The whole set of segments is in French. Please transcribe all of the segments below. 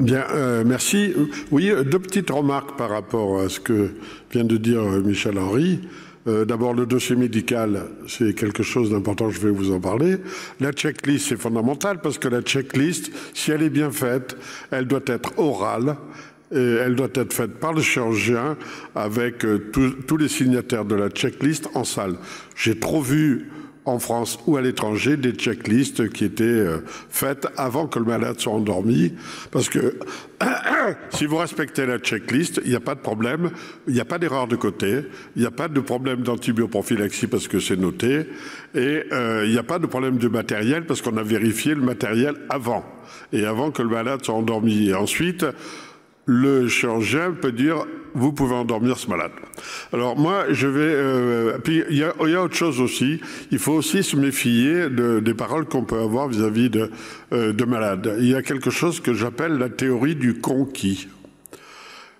Bien, merci. Oui, deux petites remarques par rapport à ce que vient de dire Michel Henry. D'abord, le dossier médical, c'est quelque chose d'important, je vais vous en parler. La checklist, c'est fondamental parce que la checklist, si elle est bien faite, elle doit être orale. Et elle doit être faite par le chirurgien avec tous les signataires de la checklist en salle. J'ai trop vu en France ou à l'étranger des checklists qui étaient faites avant que le malade soit endormi. Parce que si vous respectez la checklist, il n'y a pas de problème, il n'y a pas d'erreur de côté, il n'y a pas de problème d'antibioprophylaxie parce que c'est noté, et il n'y a pas de problème de matériel parce qu'on a vérifié le matériel avant, et avant que le malade soit endormi. Et ensuite, le chirurgien peut dire vous pouvez endormir ce malade. Alors moi je vais puis il y a autre chose aussi, il faut aussi se méfier des paroles qu'on peut avoir vis-à-vis de malades. Il y a quelque chose que j'appelle la théorie du conquis.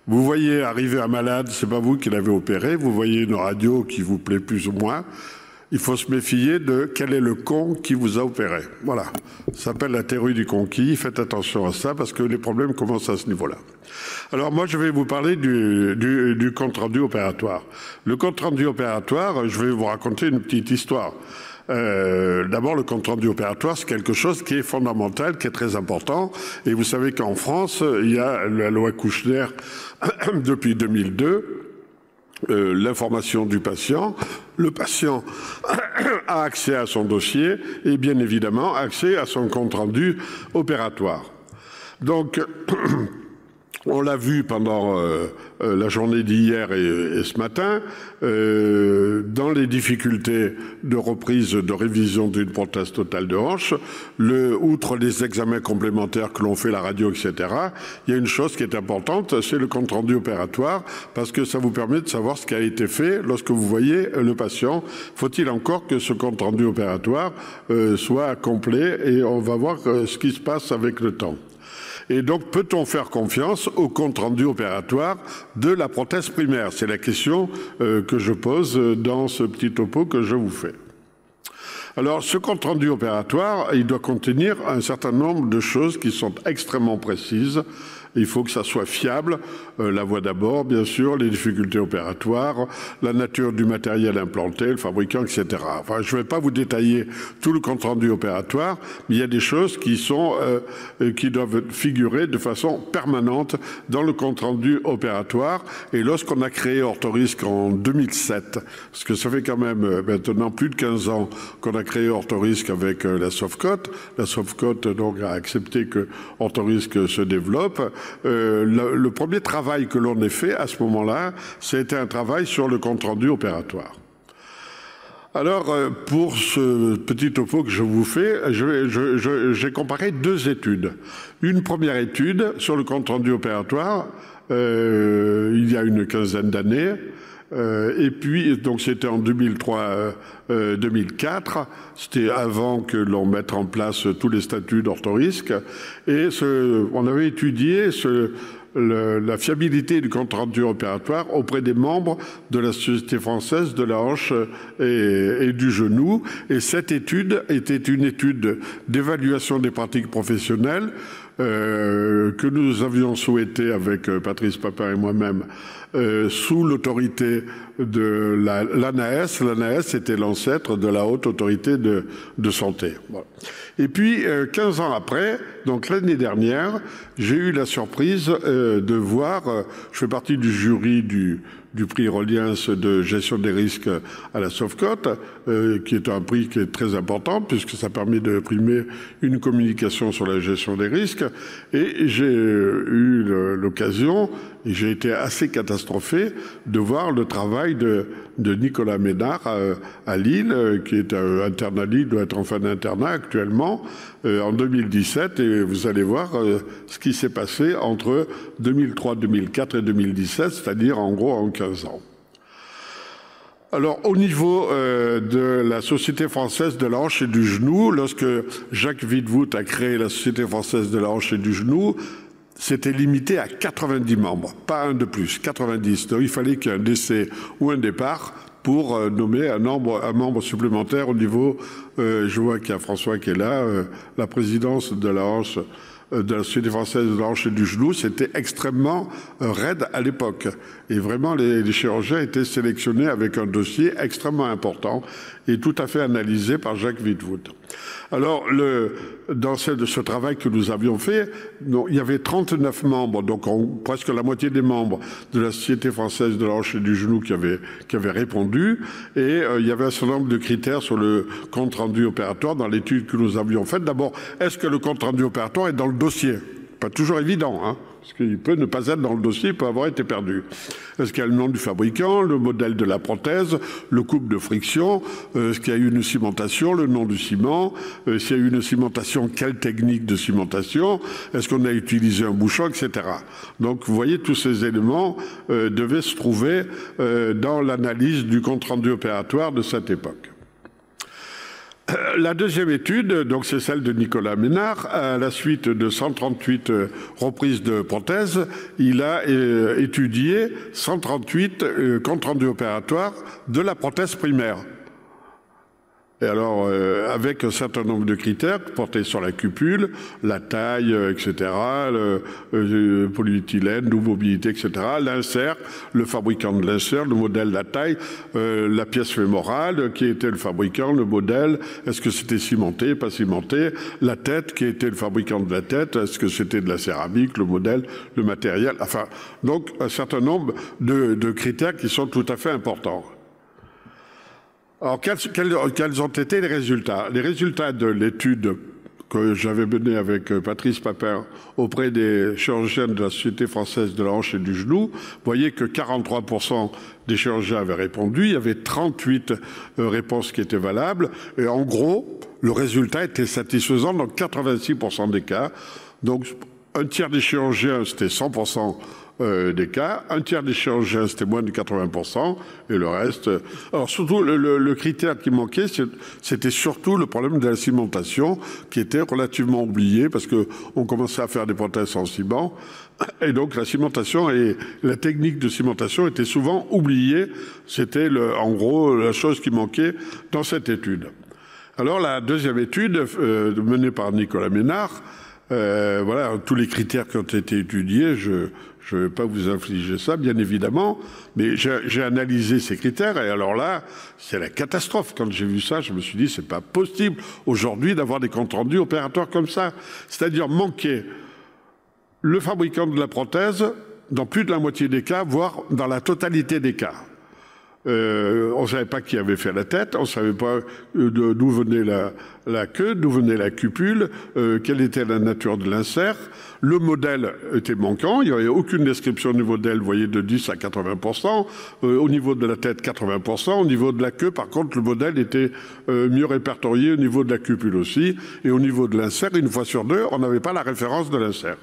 Vous voyez arriver un malade, c'est pas vous qui l'avez opéré, vous voyez une radio qui vous plaît plus ou moins. Il faut se méfier de quel est le con qui vous a opéré. Voilà. Ça s'appelle la théorie du conquis. Faites attention à ça parce que les problèmes commencent à ce niveau-là. Alors moi, je vais vous parler du compte-rendu opératoire. Le compte-rendu opératoire, je vais vous raconter une petite histoire. D'abord, le compte-rendu opératoire, c'est quelque chose qui est fondamental, qui est très important. Et vous savez qu'en France, il y a la loi Kouchner depuis 2002. L'information du patient, le patient a accès à son dossier et bien évidemment accès à son compte-rendu opératoire. Donc, on l'a vu pendant la journée d'hier et ce matin, dans les difficultés de reprise, de révision d'une prothèse totale de hanche, outre les examens complémentaires que l'on fait, la radio, etc., il y a une chose qui est importante, c'est le compte-rendu opératoire, parce que ça vous permet de savoir ce qui a été fait lorsque vous voyez le patient. Faut-il encore que ce compte-rendu opératoire soit complet et on va voir ce qui se passe avec le temps. Et donc, peut-on faire confiance au compte-rendu opératoire de la prothèse primaire? C'est la question que je pose dans ce petit topo que je vous fais. Alors, ce compte-rendu opératoire, il doit contenir un certain nombre de choses qui sont extrêmement précises. Il faut que ça soit fiable, la voie d'abord, bien sûr, les difficultés opératoires, la nature du matériel implanté, le fabricant, etc. Enfin, je ne vais pas vous détailler tout le compte-rendu opératoire, mais il y a des choses qui doivent figurer de façon permanente dans le compte-rendu opératoire. Et lorsqu'on a créé Orthorisc en 2007, parce que ça fait quand même maintenant plus de 15 ans qu'on a créé Orthorisc avec la Sofcote donc a accepté que Orthorisc se développe. Le premier travail que l'on ait fait à ce moment-là, c'était un travail sur le compte-rendu opératoire. Alors, pour ce petit topo que je vous fais, j'ai comparé deux études. Une première étude sur le compte-rendu opératoire, il y a une quinzaine d'années, et puis, donc c'était en 2003-2004, c'était avant que l'on mette en place tous les statuts d'Orthorisc, et on avait étudié la fiabilité du compte-rendu opératoire auprès des membres de la Société française de la hanche et du genou. Et cette étude était une étude d'évaluation des pratiques professionnelles que nous avions souhaité avec Patrice Papin et moi-même sous l'autorité de l'ANAS. L'ANAS était l'ancêtre de la Haute Autorité de Santé. Voilà. Et puis, 15 ans après, donc l'année dernière, j'ai eu la surprise de voir, je fais partie du jury du prix Rolliens de gestion des risques à la Sofcote, qui est un prix qui est très important puisque ça permet de primer une communication sur la gestion des risques. Et j'ai eu l'occasion, et j'ai été assez catastrophé, de voir le travail de Nicolas Ménard à Lille, qui est interne à Lille, doit être en fin d'internat actuellement, en 2017. Et vous allez voir ce qui s'est passé entre 2003, 2004 et 2017, c'est-à-dire en gros en 15 ans. Alors, au niveau de la Société française de la hanche et du genou, lorsque Jacques Wittwood a créé la Société française de la hanche et du genou, c'était limité à 90 membres, pas un de plus, 90. Donc, il fallait qu'il y ait un décès ou un départ pour nommer un membre supplémentaire au niveau, je vois qu'il y a François qui est là, la présidence de la hanche de la Société française de la hanche et du genou, c'était extrêmement raide à l'époque. Et vraiment, les chirurgiens étaient sélectionnés avec un dossier extrêmement important et tout à fait analysé par Jacques Wittwood. Alors, dans ce travail que nous avions fait, il y avait 39 membres, donc presque la moitié des membres de la Société française de la hanche et du genou qui avaient répondu, et il y avait un certain nombre de critères sur le compte-rendu opératoire dans l'étude que nous avions faite. D'abord, est-ce que le compte-rendu opératoire est dans le dossier? Pas toujours évident, hein, parce qu'il peut ne pas être dans le dossier, il peut avoir été perdu. Est-ce qu'il y a le nom du fabricant, le modèle de la prothèse, le couple de friction, est-ce qu'il y a eu une cimentation, le nom du ciment, s'il y a eu une cimentation, quelle technique de cimentation, est-ce qu'on a utilisé un bouchon, etc. Donc vous voyez, tous ces éléments devaient se trouver dans l'analyse du compte-rendu opératoire de cette époque. La deuxième étude, donc c'est celle de Nicolas Ménard. À la suite de 138 reprises de prothèses, il a étudié 138 comptes rendus opératoires de la prothèse primaire. Et alors, avec un certain nombre de critères portés sur la cupule, la taille, etc., le polyéthylène, mobilité, etc., l'insert, le fabricant de l'insert, le modèle, la taille, la pièce fémorale, qui était le fabricant, le modèle, est-ce que c'était cimenté, pas cimenté, la tête, qui était le fabricant de la tête, est-ce que c'était de la céramique, le modèle, le matériel, enfin, donc un certain nombre de critères qui sont tout à fait importants. Alors, quels ont été les résultats? Les résultats de l'étude que j'avais menée avec Patrice Papin auprès des chirurgiens de la Société française de la hanche et du genou, vous voyez que 43% des chirurgiens avaient répondu, il y avait 38 réponses qui étaient valables, et en gros, le résultat était satisfaisant dans 86% des cas. Donc, un tiers des chirurgiens, c'était 100% des cas, un tiers des chirurgiens c'était moins de 80%, et le reste... Alors surtout, le critère qui manquait, c'était surtout le problème de la cimentation, qui était relativement oublié, parce qu'on commençait à faire des prothèses sans ciment, et donc la cimentation et la technique de cimentation étaient souvent oubliées. C'était en gros la chose qui manquait dans cette étude. Alors la deuxième étude, menée par Nicolas Ménard, voilà, tous les critères qui ont été étudiés, je ne vais pas vous infliger ça, bien évidemment, mais j'ai analysé ces critères, et alors là, c'est la catastrophe. Quand j'ai vu ça, je me suis dit, c'est pas possible aujourd'hui d'avoir des comptes rendus opératoires comme ça. C'est-à-dire manquer le fabricant de la prothèse dans plus de la moitié des cas, voire dans la totalité des cas. On ne savait pas qui avait fait la tête, on ne savait pas d'où venait la queue, d'où venait la cupule, quelle était la nature de l'insert. Le modèle était manquant, il n'y avait aucune description du modèle, vous voyez, de 10 à 80%. Au niveau de la tête, 80%. Au niveau de la queue, par contre, le modèle était mieux répertorié, au niveau de la cupule aussi. Et au niveau de l'insert, une fois sur deux, on n'avait pas la référence de l'insert.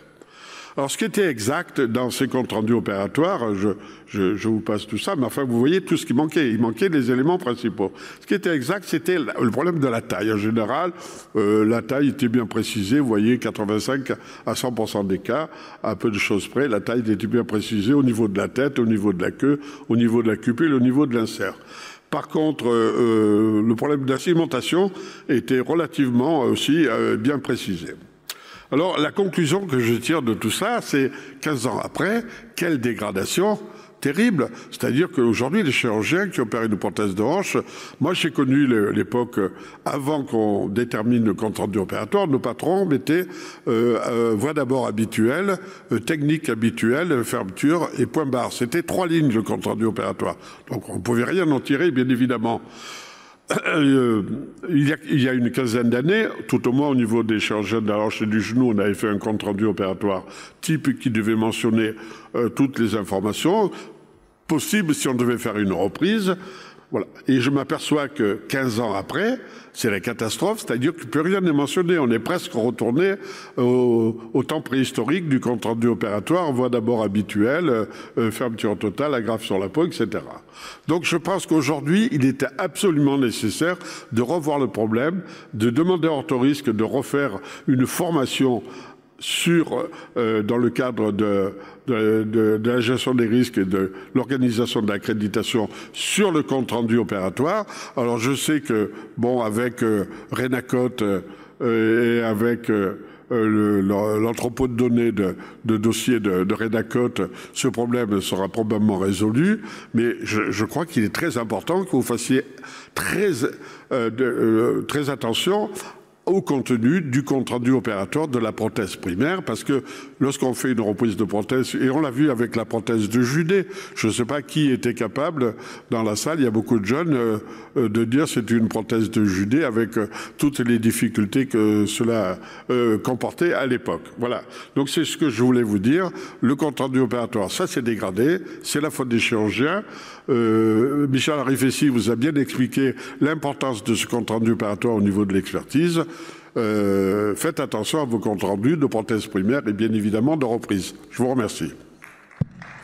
Alors, ce qui était exact dans ces comptes rendus opératoires, je vous passe tout ça, mais enfin, vous voyez tout ce qui manquait. Il manquait les éléments principaux. Ce qui était exact, c'était le problème de la taille. En général, la taille était bien précisée. Vous voyez, 85 à 100% des cas, à peu de choses près, la taille était bien précisée au niveau de la tête, au niveau de la queue, au niveau de la cupule, au niveau de l'insert. Par contre, le problème de la cimentation était relativement aussi bien précisé. Alors, la conclusion que je tire de tout ça, c'est 15 ans après, quelle dégradation terrible. C'est-à-dire qu'aujourd'hui, les chirurgiens qui opèrent une prothèse de hanche, moi j'ai connu l'époque avant qu'on détermine le compte rendu opératoire, nos patrons mettaient voie d'abord habituelle, technique habituelle, fermeture et point barre. C'était 3 lignes le compte rendu opératoire. Donc on ne pouvait rien en tirer, bien évidemment. Il y a une quinzaine d'années, tout au moins au niveau des chirurgiens de la hanche et du genou, on avait fait un compte rendu opératoire type qui devait mentionner toutes les informations possibles si on devait faire une reprise. Voilà. Et je m'aperçois que 15 ans après, c'est la catastrophe, c'est-à-dire que plus rien n'est mentionné. On est presque retourné au temps préhistorique du compte rendu opératoire, voie d'abord habituelle, fermeture totale, agrafe sur la peau, etc. Donc je pense qu'aujourd'hui, il était absolument nécessaire de revoir le problème, de demander à Orthorisque de refaire une formation dans le cadre de la gestion des risques et de l'organisation de l'accréditation sur le compte rendu opératoire. Alors je sais que, bon, avec Renacote et avec l'entrepôt de données de dossiers de Redacote, ce problème sera probablement résolu. Mais je crois qu'il est très important que vous fassiez très attention au contenu du compte-rendu opératoire de la prothèse primaire, parce que lorsqu'on fait une reprise de prothèse, et on l'a vu avec la prothèse de Judée, je ne sais pas qui était capable dans la salle, il y a beaucoup de jeunes, de dire c'est une prothèse de Judée avec toutes les difficultés que cela comportait à l'époque. Voilà. Donc c'est ce que je voulais vous dire. Le compte-rendu opératoire, ça s'est dégradé, c'est la faute des chirurgiens. Michel Arifessi vous a bien expliqué l'importance de ce compte-rendu opératoire au niveau de l'expertise. Faites attention à vos comptes rendus de prothèses primaires et bien évidemment de reprise. Je vous remercie.